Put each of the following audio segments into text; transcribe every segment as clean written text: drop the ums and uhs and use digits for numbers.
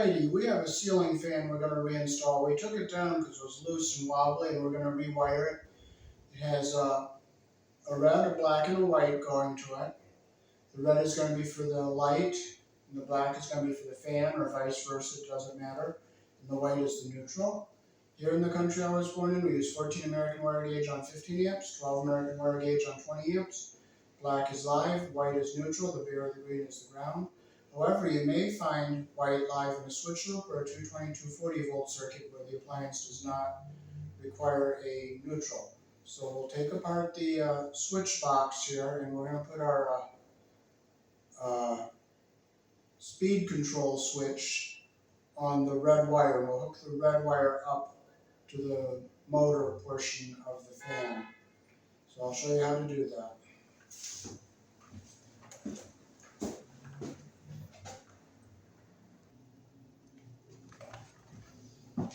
Alrighty, we have a ceiling fan we're going to reinstall. We took it down because it was loose and wobbly, and we're going to rewire it. It has a red, a black, and a white going to it. The red is going to be for the light, and the black is going to be for the fan, or vice versa, it doesn't matter. And the white is the neutral. Here in the country I was born in, we use 14 American wire gauge on 15 amps, 12 American wire gauge on 20 amps. Black is live, white is neutral, the bare or the green is the ground. However, you may find white live in a switch loop or a 220-240 volt circuit where the appliance does not require a neutral. So we'll take apart the switch box here, and we're going to put our speed control switch on the red wire. We'll hook the red wire up to the motor portion of the fan. So I'll show you how to do that.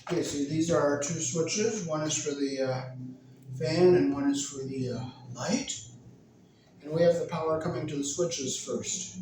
Okay, so these are our two switches. One is for the fan and one is for the light. And we have the power coming to the switches first.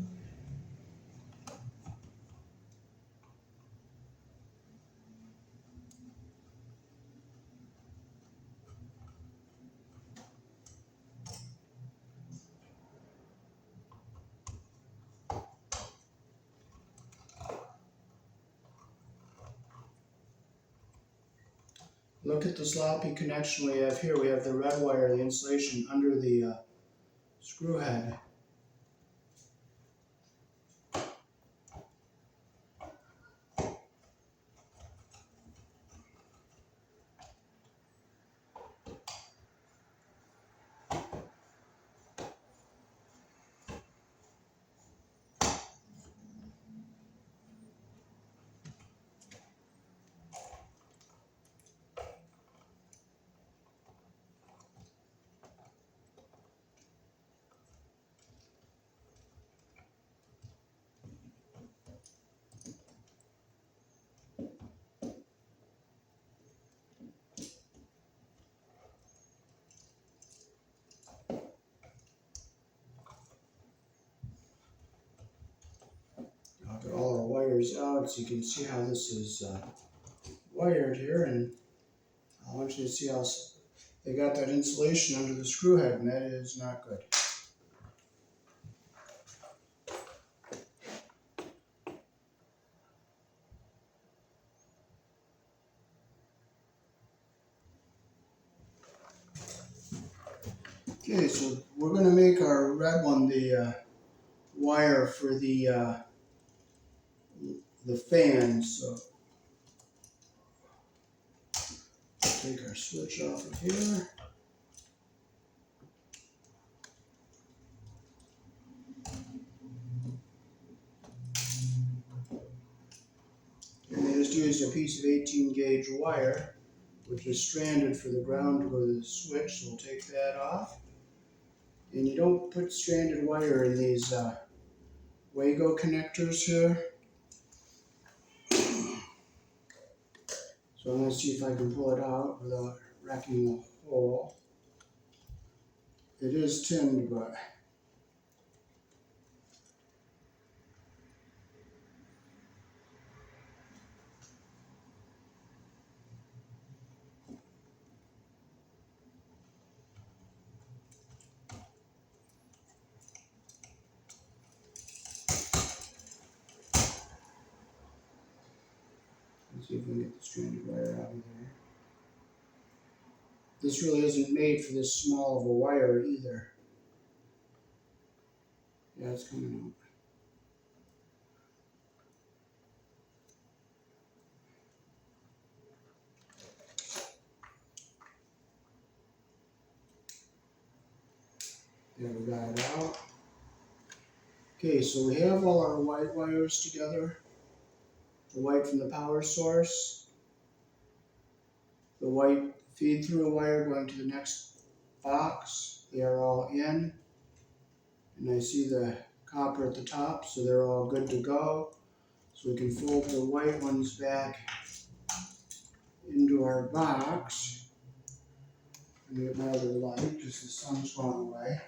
Look at the sloppy connection we have here. We have the red wire, the insulation, under the screw head. I'll get all our wires out so you can see how this is wired here, and I want you to see how they got that insulation under the screw head, and that is not good. Okay, so we're going to make our red one the wire for the fan. So take our switch off of here. And I just used a piece of 18 gauge wire, which is stranded for the ground to go to the switch, so we'll take that off. And you don't put stranded wire in these Wago connectors here. So I'm going to see if I can pull it out without wrecking the hole. It is tinned, but let's see if we can get the stranded wire out of there. This really isn't made for this small of a wire either. Yeah, it's coming out. There, we got it out. Okay, so we have all our white wires together. The white from the power source, the white feed through wire going to the next box. They are all in. And I see the copper at the top, so they're all good to go. So we can fold the white ones back into our box. Let me get my other light because the sun's gone away.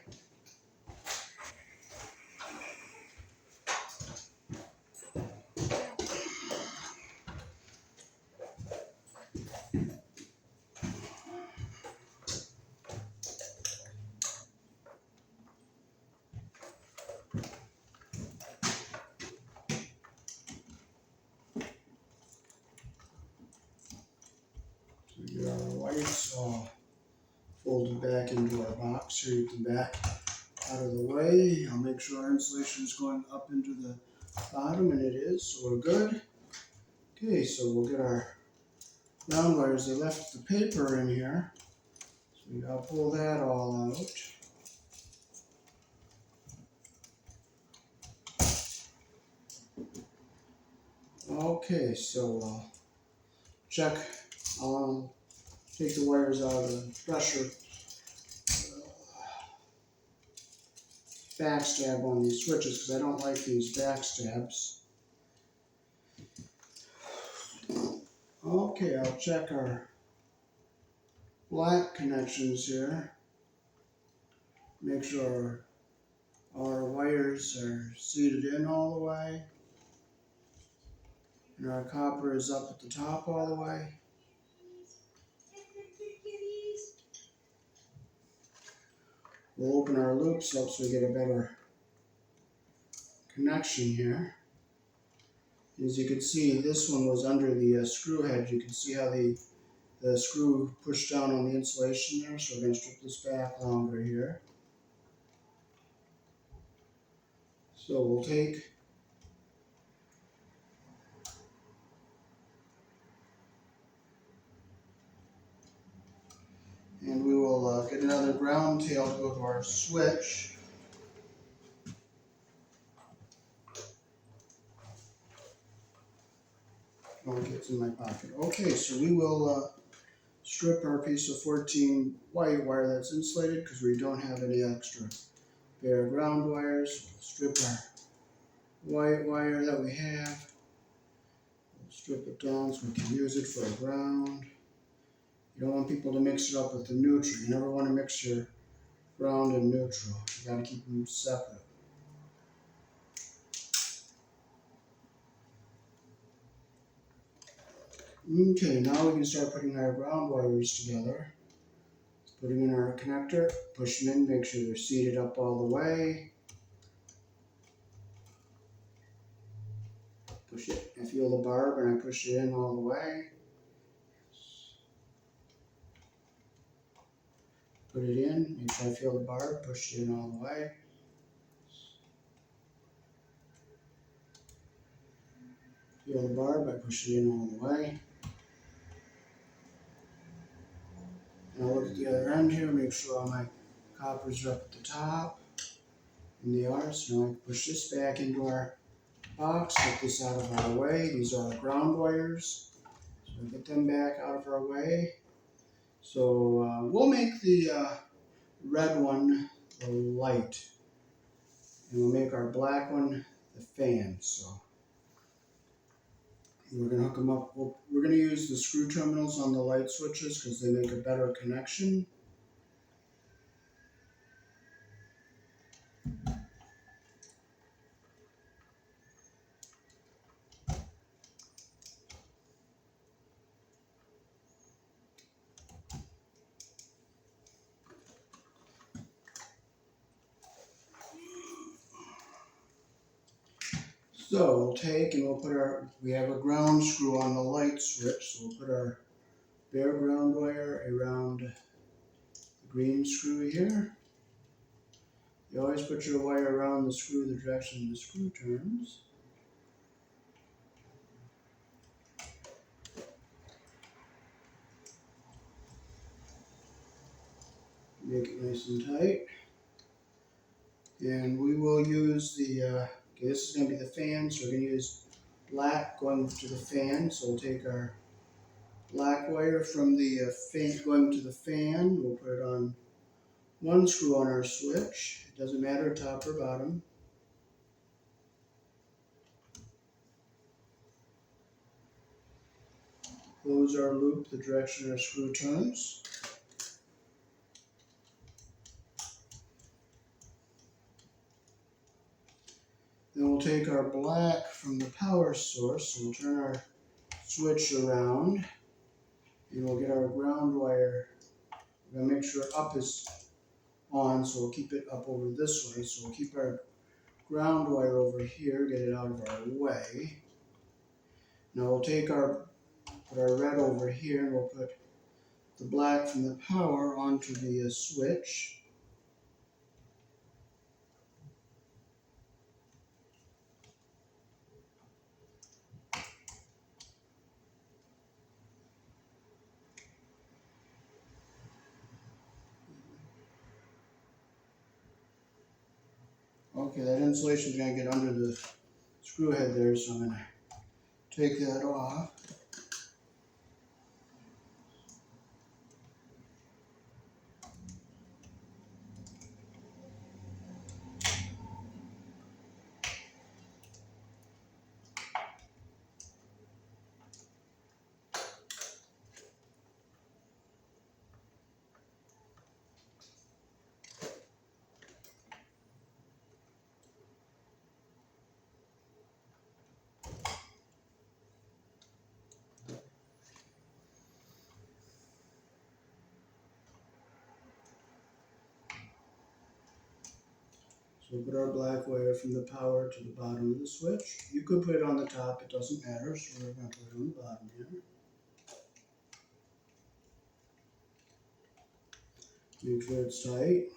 Alright, so I'll fold it back into our box here. You can back out of the way. I'll make sure our insulation is going up into the bottom, and it is, so we're good. Okay, so we'll get our ground wires. They left the paper in here, so I'll pull that all out. Okay, so I'll check. I'll take the wires out of the pressure backstab on these switches because I don't like these backstabs. Okay, I'll check our black connections here. Make sure our wires are seated in all the way. And our copper is up at the top all the way. We'll open our loops up so we get a better connection here. As you can see, this one was under the screw head. You can see how the screw pushed down on the insulation there. So we're going to strip this back longer here. So we'll take and we will get another ground tail to go to our switch. Oh, it gets in my pocket. Okay, so we will strip our piece of 14 white wire that's insulated because we don't have any extra bare ground wires. We'll strip our white wire that we have. We'll strip it down so we can use it for a ground. You don't want people to mix it up with the neutral. You never want to mix your ground and neutral. You got to keep them separate. Okay, now we can start putting our ground wires together. Putting in our connector, push them in, make sure they're seated up all the way. Push it, I feel the barb and I push it in all the way. Put it in, make sure I feel the barb, push it in all the way. Feel the barb, I push it in all the way. And I'll look at the other end here, make sure all my coppers are up at the top. And they are, so now I can push this back into our box, get this out of our way. These are our ground wires. So we get them back out of our way. So we'll make the red one the light. And we'll make our black one the fan. So we're going to hook them up. We're going to use the screw terminals on the light switches because they make a better connection. So we'll take and we'll put we have a ground screw on the light switch, so we'll put our bare ground wire around the green screw here. You always put your wire around the screw the direction the screw turns. Make it nice and tight. And we will use the, okay, this is going to be the fan, so we're going to use black going to the fan. So we'll take our black wire from the fan going to the fan. We'll put it on one screw on our switch. It doesn't matter top or bottom. Close our loop the direction our screw turns. Then we'll take our black from the power source, so we'll turn our switch around, and we'll get our ground wire. We're going to make sure up is on, so we'll keep it up over this way. So we'll keep our ground wire over here, get it out of our way. Now we'll take put our red over here, and we'll put the black from the power onto the switch. Okay, that insulation is going to get under the screw head there, so I'm going to take that off. So put our black wire from the power to the bottom of the switch. You could put it on the top, it doesn't matter, so we're going to put it on the bottom here. Make sure it's tight.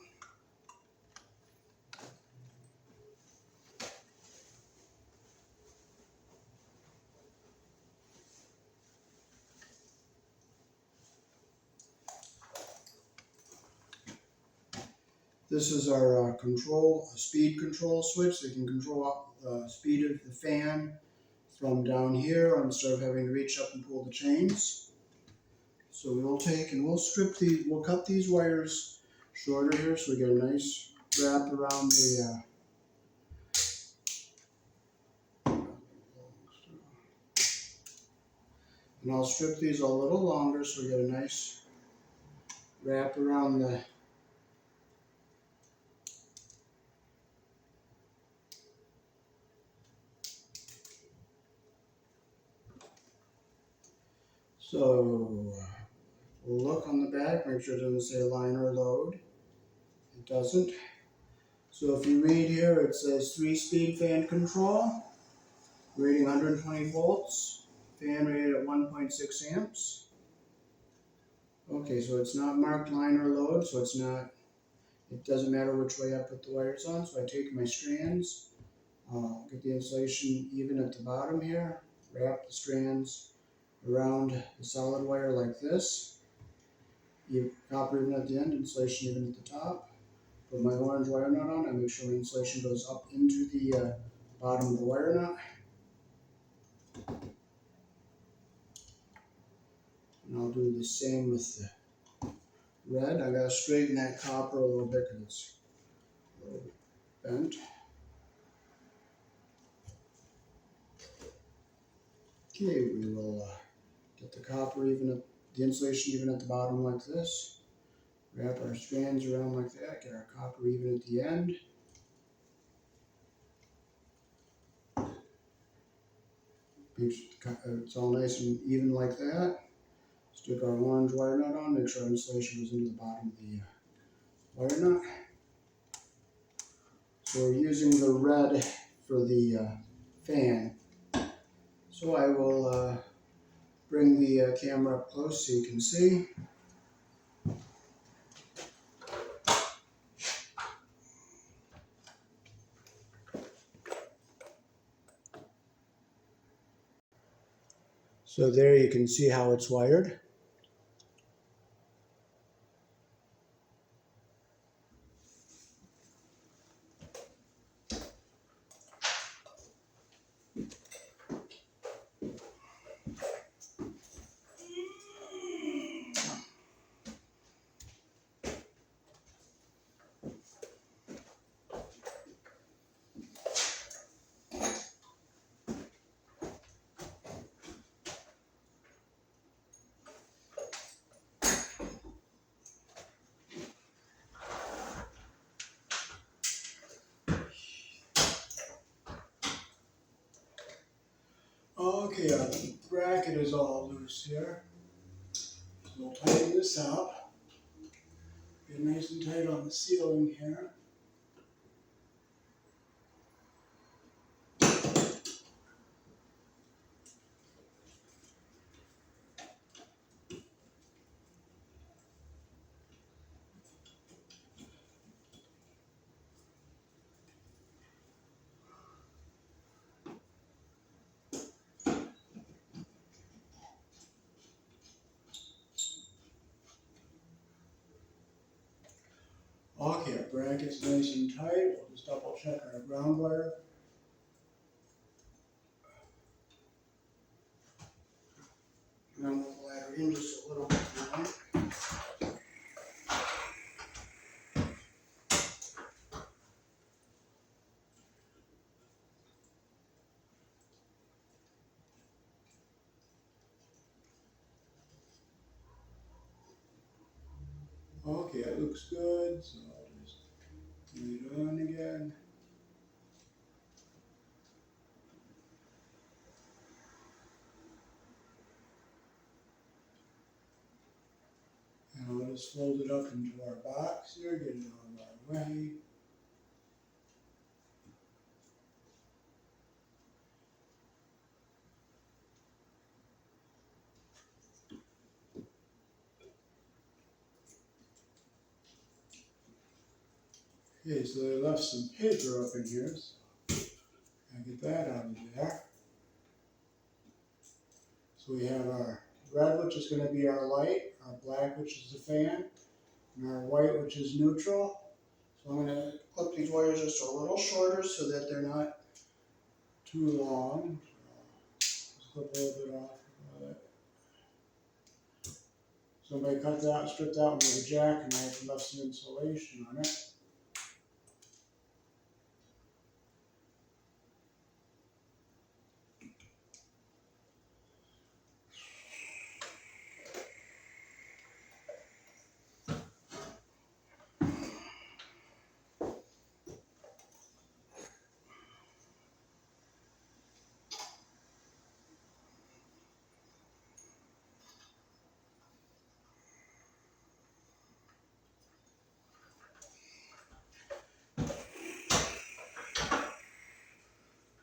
This is our speed control switch. So you can control up the speed of the fan from down here instead of having to reach up and pull the chains. So we'll take and we'll cut these wires shorter here so we get a nice wrap around the and I'll strip these a little longer so we get a nice wrap around the So we'll look on the back, make sure it doesn't say line or load. It doesn't. So if you read here, it says 3-speed fan control, rating 120 volts, fan rated at 1.6 amps. Okay, so it's not marked line or load, so it doesn't matter which way I put the wires on. So I take my strands, get the insulation even at the bottom here, wrap the strands around the solid wire like this. Copper even at the end, insulation even at the top. Put my orange wire nut on, and make sure my insulation goes up into the bottom of the wire nut. And I'll do the same with the red. I gotta straighten that copper a little bit because it's a little bit bent. Okay, we will get the copper the insulation even at the bottom like this. Wrap our strands around like that, get our copper even at the end. Make sure it's all nice and even like that. Stick our orange wire nut on, make sure our insulation goes into the bottom of the wire nut. So we're using the red for the fan. So I will bring the camera up close so you can see. So there you can see how it's wired. Okay, our bracket is all loose here. So we'll tighten this up. Get nice and tight on the ceiling here. Okay, our bracket's nice and tight. We'll just double check our ground wire. And then we'll ladder in just a little bit more. Okay, it looks good, so I'll just turn it on again. And I'll just fold it up into our box here, get it on our way. Okay, so I left some paper up in here, so I get that out of there. So we have our red, which is going to be our light, our black, which is the fan, and our white, which is neutral. So I'm going to clip these wires just a little shorter so that they're not too long. So just clip a little bit off of it. Somebody cut that, stripped that one with a jackknife and left some insulation on it.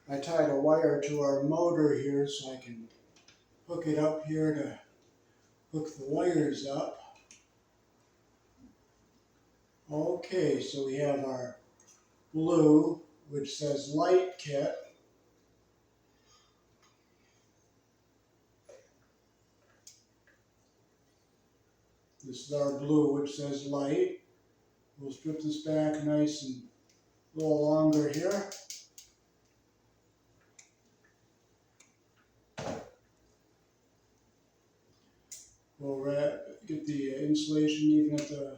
I tied a wire to our motor here so I can hook it up here to hook the wires up. Okay, so we have our blue, which says light kit. This is our blue, which says light. We'll strip this back nice and a little longer here. We'll get the insulation even at the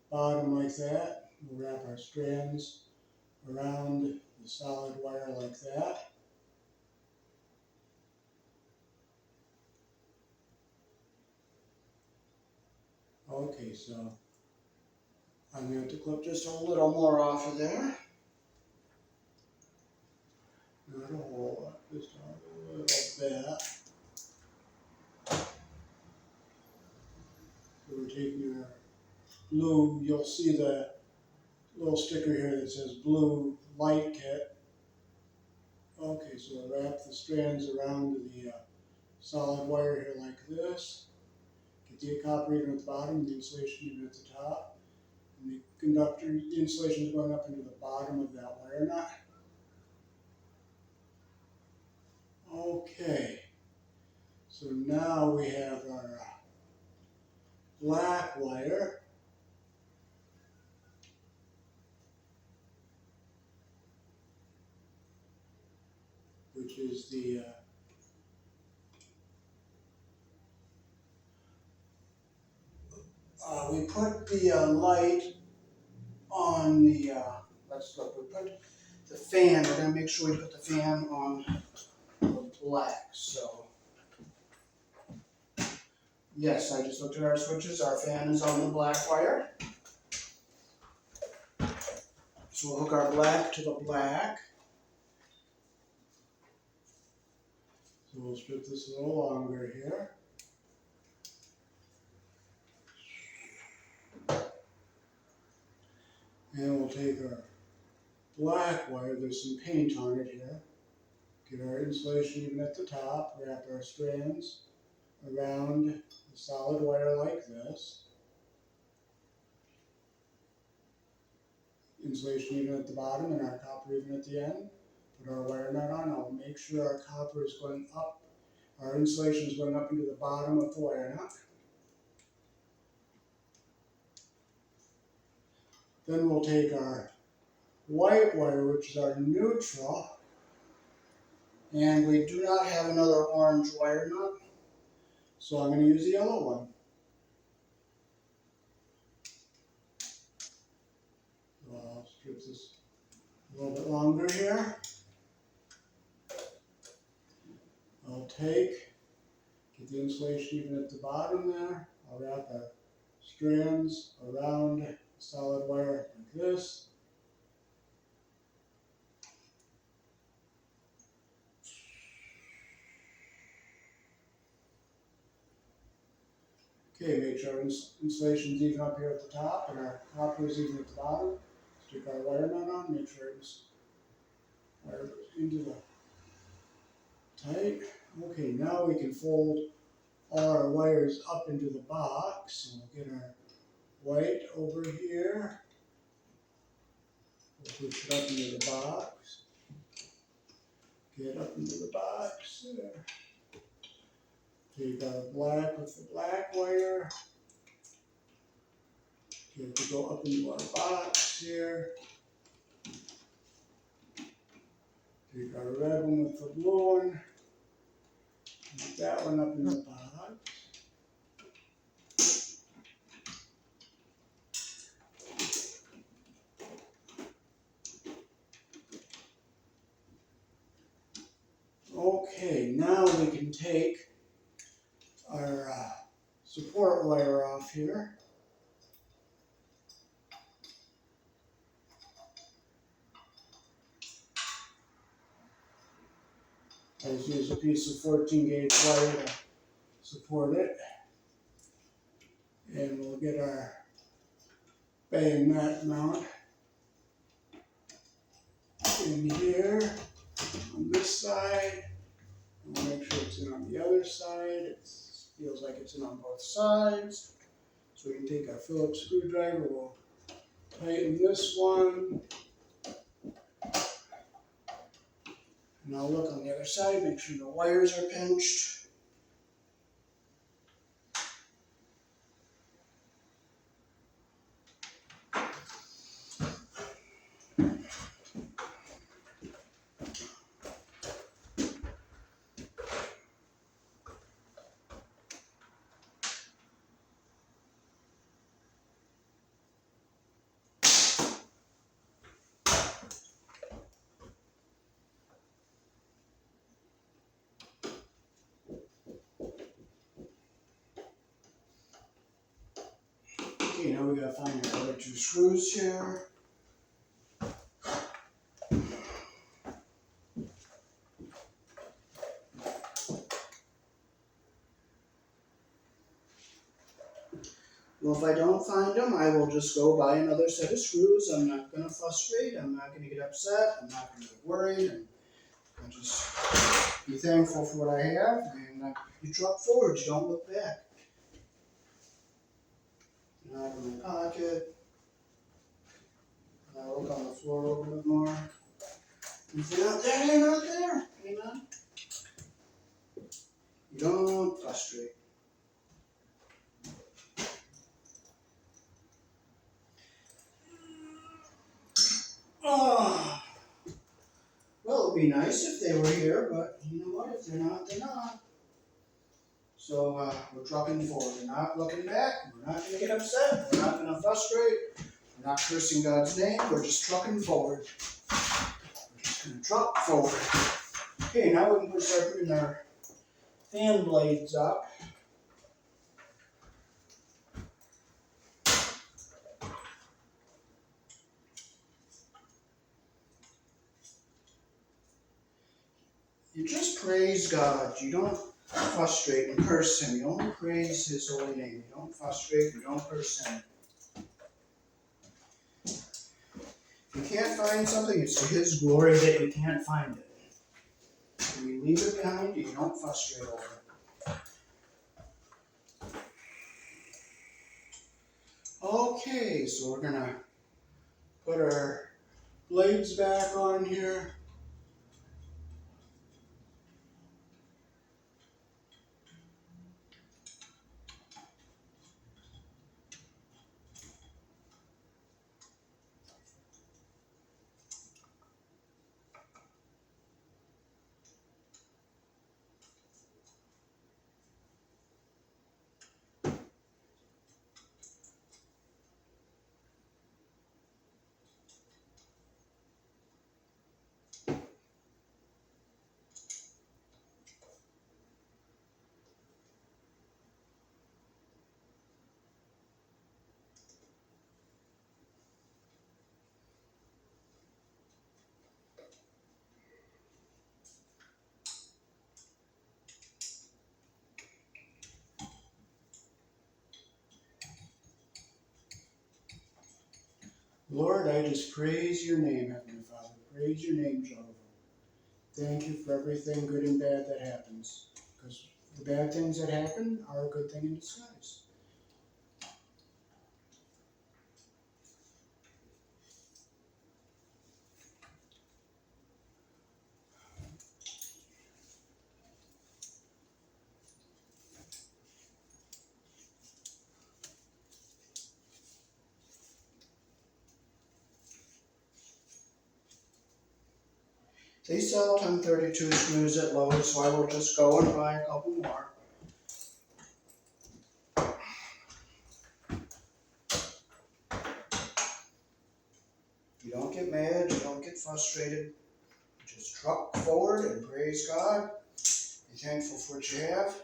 bottom like that. We'll wrap our strands around the solid wire like that. Okay, so I'm going to have to clip just a little more off of there. Not a whole lot, just a little bit. So we're taking our blue, you'll see the little sticker here that says blue light kit. Okay, so we'll wrap the strands around the solid wire here like this. Get the copper even at the bottom, the insulation even at the top. And the conductor, the insulation is going up into the bottom of that wire nut. Okay, so now we have our black wire. Which is the we put the light on the, let's look, we put the fan, we're going to make sure we put the fan on the black, so. Yes, I just looked at our switches, our fan is on the black wire. So we'll hook our black to the black. So we'll strip this a little longer here. And we'll take our black wire, there's some paint on it here. Get our insulation even at the top, wrap our strands around the solid wire like this. Insulation even at the bottom and our copper even at the end. Put our wire nut on, I'll make sure our copper is going up, our insulation is going up into the bottom of the wire nut. Then we'll take our white wire, which is our neutral, and we do not have another orange wire nut, so I'm going to use the yellow one. So I'll strip this a little bit longer here. I'll get the insulation even at the bottom there. I'll wrap our strands around the solid wire like this. Okay, make sure our insulation's even up here at the top and our copper is even at the bottom. Stick our wire nut on, make sure it's wire goes into the tight. Okay, now we can fold all our wires up into the box. And we'll get our white over here. We'll push it up into the box. Get up into the box there. Take our black with the black wire. Get it to go up into our box here. Take our red one with the blue one. Put that one up in the box. Okay, now we can take our support wire off here. I just use a piece of 14 gauge wire to support it. And we'll get our bayonet mount in here on this side. We'll make sure it's in on the other side. It feels like it's in on both sides. So we can take our Phillips screwdriver, we'll tighten this one. And I'll look on the other side, make sure the wires are pinched. Okay, now we gotta find our other two screws here. Well, if I don't find them, I will just go buy another set of screws. I'm not going to frustrate. I'm not going to get upset. I'm not going to get worried. And I'll just be thankful for what I have. And you truck forward. You don't look back. Now in my pocket. I look on the floor a little bit more. Anything out there? Anything out there? Anything? You don't frustrate. Oh, well, it'd be nice if they were here, but you know what? If they're not, they're not. So we're trucking forward. We're not looking back. We're not going to get upset. We're not going to frustrate. We're not cursing God's name. We're just trucking forward. We're just going to truck forward. Okay, now we can start putting our fan blades up. You just praise God. You don't frustrate and curse Him. You only praise His holy name. You don't frustrate. You don't curse Him. If you can't find something, it's to His glory that you can't find it. When you leave it behind you, you don't frustrate over it. Okay, so we're going to put our blades back on here. Lord, I just praise your name, Heavenly Father. Praise your name, Jehovah. Thank you for everything good and bad that happens. Because the bad things that happen are a good thing in disguise. They sell 1032 screws at Lowe's, so I will just go and buy a couple more. You don't get mad, you don't get frustrated. You just truck forward and praise God. Be thankful for what you have.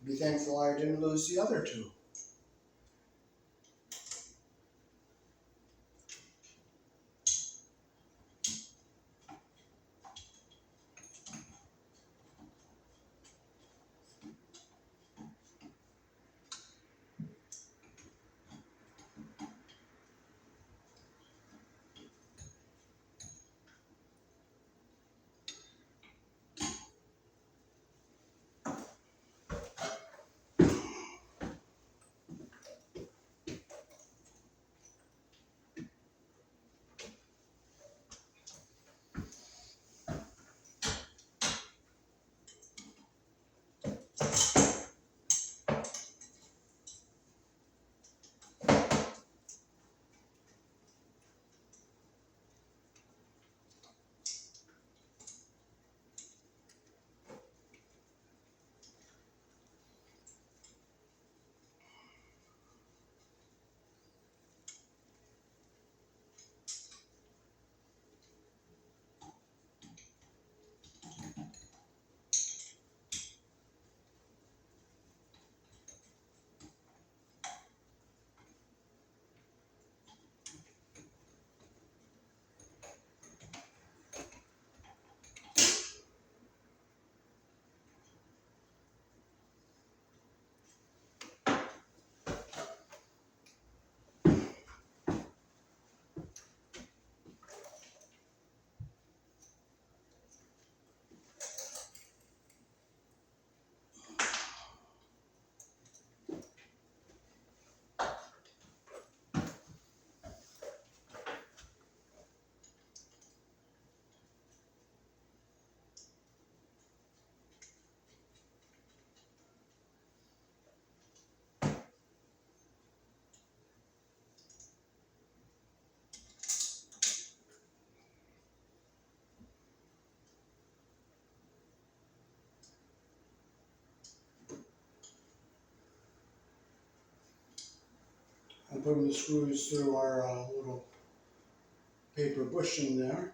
Be thankful I didn't lose the other two. I'm putting the screws through our little paper bushing there.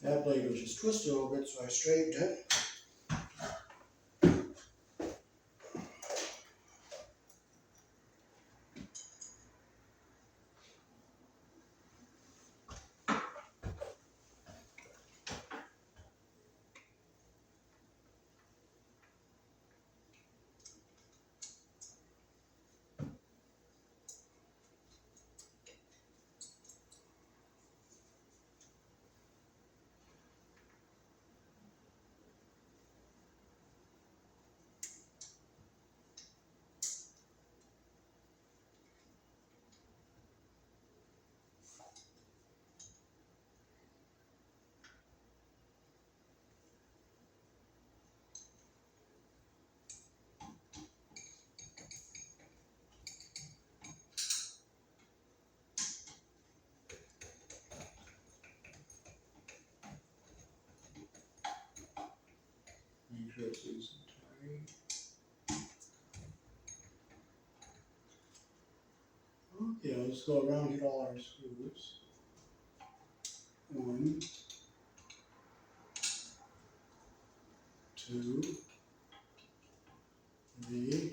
That blade was just twisted a little bit, so I straightened it. Make sure it's loose and tight. Yeah, let's go around, hit all our screws. 1, 2, 3,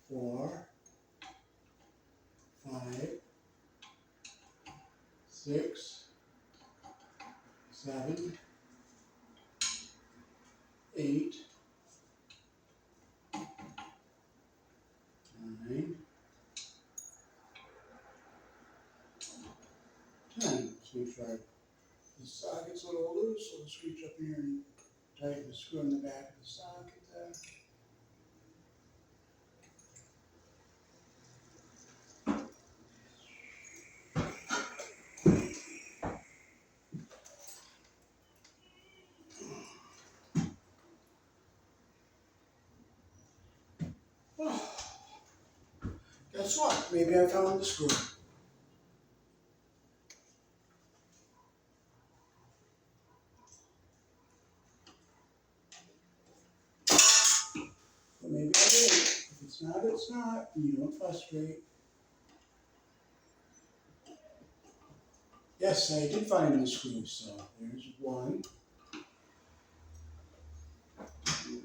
4, 5, 6, 7, 8, 9, 10. Let's make sure the socket's a little loose, so let's reach up here and tighten the screw in the back of the socket there. Guess what? Maybe I found the screw. But maybe I did. If it's not, it's not. You don't frustrate. Yes, I did find the screw, so there's one.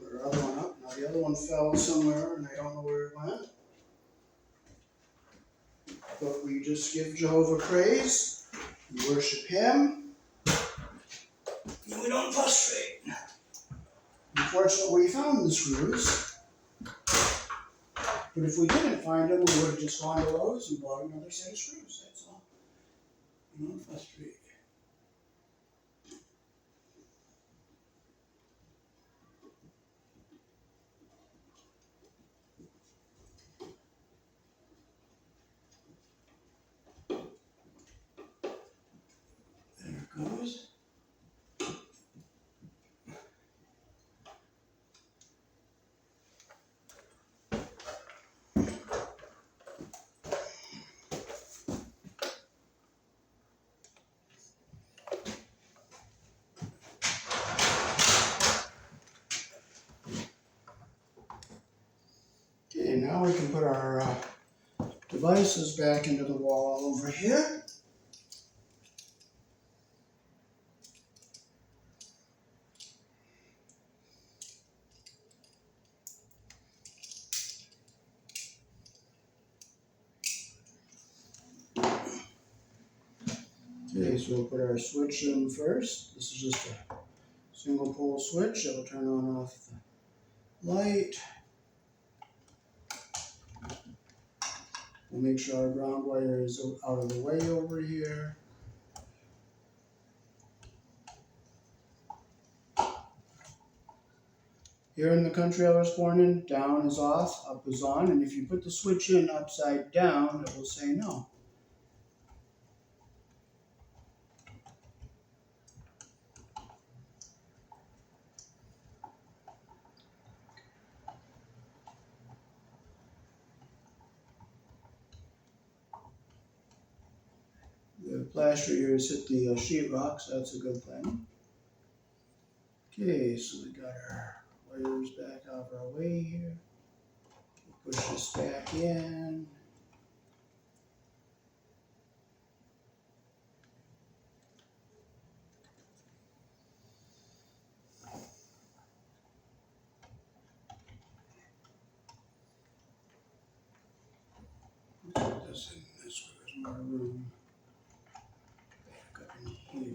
Put our other one up. Now the other one fell somewhere and I don't know where it went. But we just give Jehovah praise. We worship Him. And we don't frustrate. Unfortunately, we found the screws. But if we didn't find them, we would have just gone to Lowe's and bought another set of screws. That's all. We don't frustrate. There it goes. Okay, now we can put our devices back into the wall over here. Okay, so we'll put our switch in first. This is just a single pole switch. It'll turn on and off the light. We'll make sure our ground wire is out of the way over here. Here in the country I was born in, down is off, up is on, and if you put the switch in upside down, it will say no. The plaster here has hit the sheetrock, so that's a good thing. Okay, so we got our wires back out of our way here. We'll push this back in. Put this in this way, there's more room. Back up in here.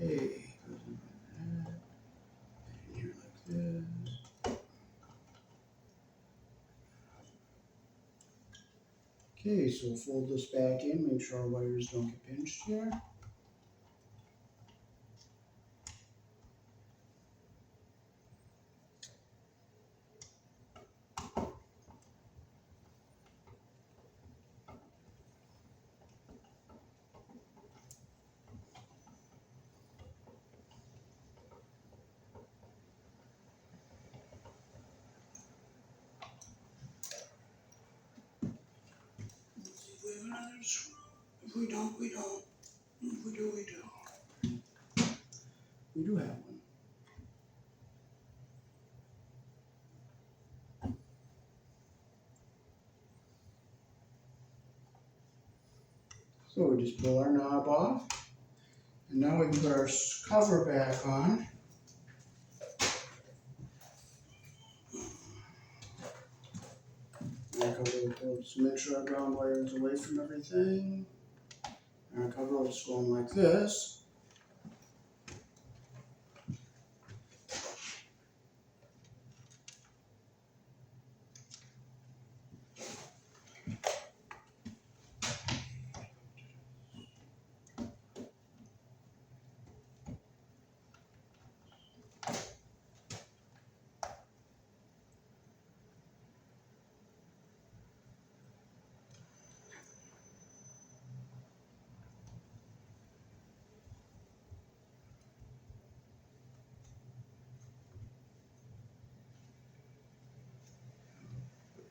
Okay, goes in like that, in here like this. Okay, so we'll fold this back in, make sure our wires don't get pinched here. another screw. If we don't, we don't. If we do, we do. We do have one. So we just pull our knob off, and now we can put our cover back on. Just make sure our ground wire is away from everything. And our cover will just go on like this.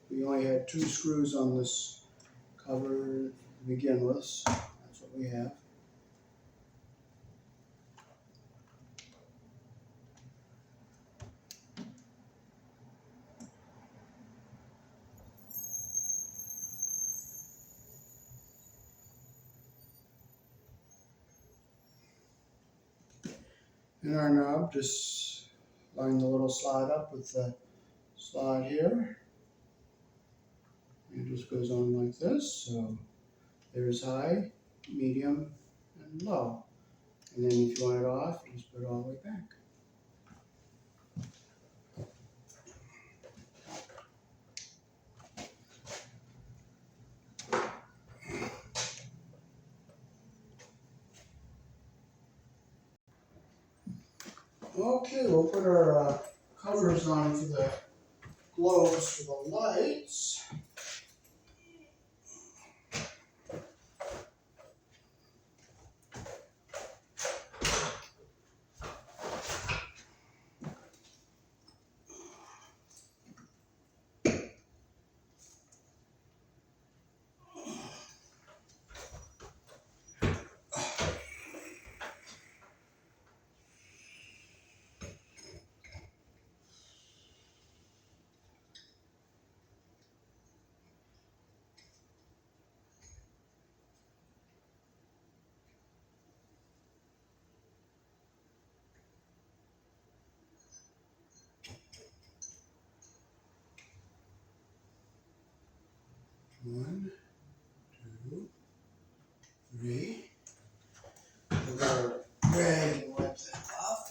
We only had 2 screws on this cover to begin with, so that's what we have. And our knob, just line the little slot up with the slot here. It just goes on like this, so there's high, medium, and low. And then if you want it off, you just put it all the way back. Okay, we'll put our covers on for the globes for the lights. One, two, three. We're going to drag and wipe that off.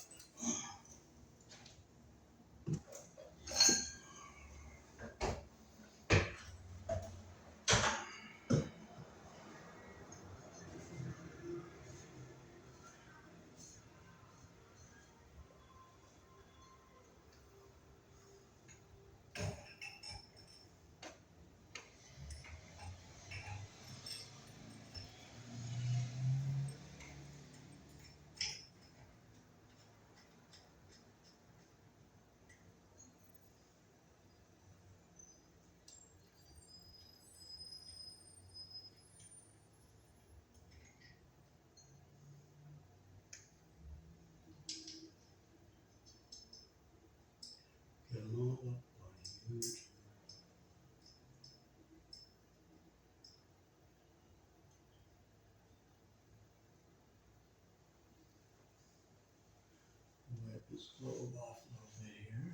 Get them all up on YouTube. Wipe this globe off a little bit here.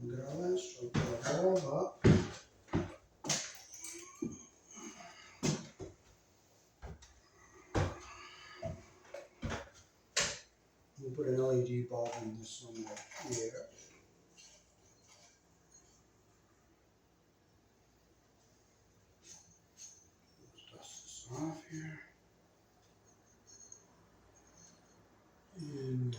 We'll get our lens stroke, put our bulb up. We'll put an LED bulb in this one right here. Let's dust this off here. And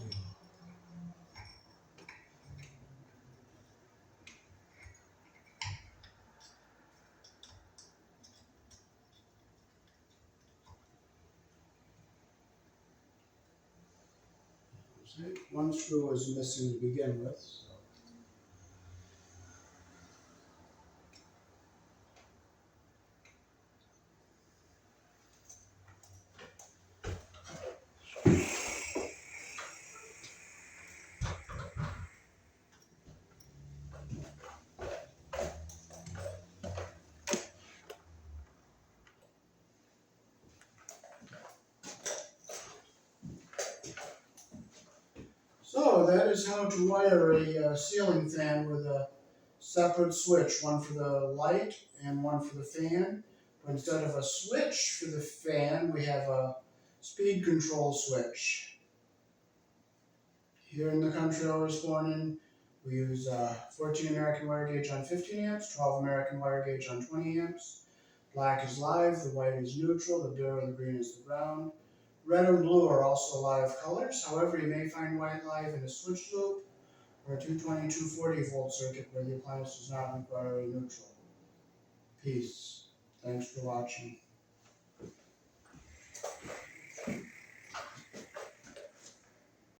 one screw was missing to begin with. So. So that is how to wire a ceiling fan with a separate switch, one for the light and one for the fan. But instead of a switch for the fan, we have a speed control switch. Here in the country I was born in, we use 14 American wire gauge on 15 amps, 12 American wire gauge on 20 amps. Black is live, the white is neutral, the blue or the green is the ground. Red and blue are also live colors. However, you may find white live in a switch loop or a 220, 240 volt circuit where the appliance does not require a neutral. Peace. Thanks for watching.